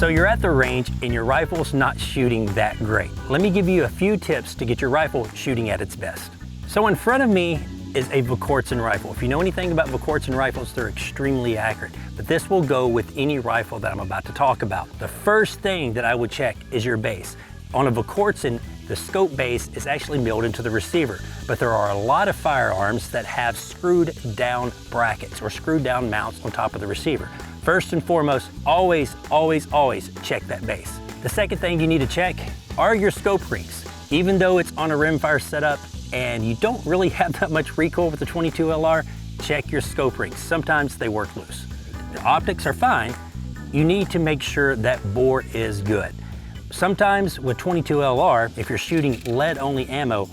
So you're at the range and your rifle's not shooting that great. Let me give you a few tips to get your rifle shooting at its best. So in front of me is a Verkortsen rifle. If you know anything about Verkortsen rifles, they're extremely accurate, but this will go with any rifle that I'm about to talk about. The first thing that I would check is your base. On a Verkortsen, the scope base is actually milled into the receiver, but there are a lot of firearms that have screwed down brackets or screwed down mounts on top of the receiver. First and foremost, always check that base. The second thing you need to check are your scope rings. Even though it's on a rimfire setup and you don't really have that much recoil with the 22 LR, check your scope rings. Sometimes they work loose. The optics are fine. You need to make sure that bore is good. Sometimes with 22 LR, if you're shooting lead only ammo,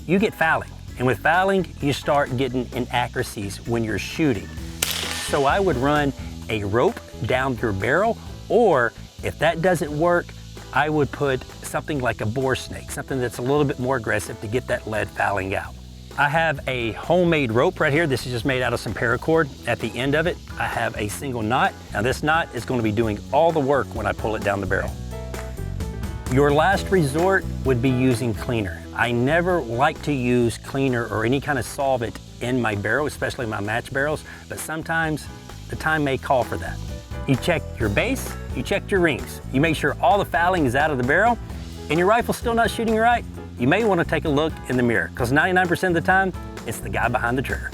you get fouling. And with fouling, you start getting inaccuracies when you're shooting. So I would run a rope down your barrel, or if that doesn't work, I would put something like a bore snake, something that's a little bit more aggressive to get that lead fouling out. I have a homemade rope right here. This is just made out of some paracord. At the end of it, I have a single knot. Now this knot is going to be doing all the work when I pull it down the barrel. Your last resort would be using cleaner. I never like to use cleaner or any kind of solvent in my barrel, especially my match barrels, but sometimes the time may call for that. You check your base, you check your rings, you make sure all the fouling is out of the barrel, and your rifle's still not shooting right, you may want to take a look in the mirror, because 99% of the time, it's the guy behind the trigger.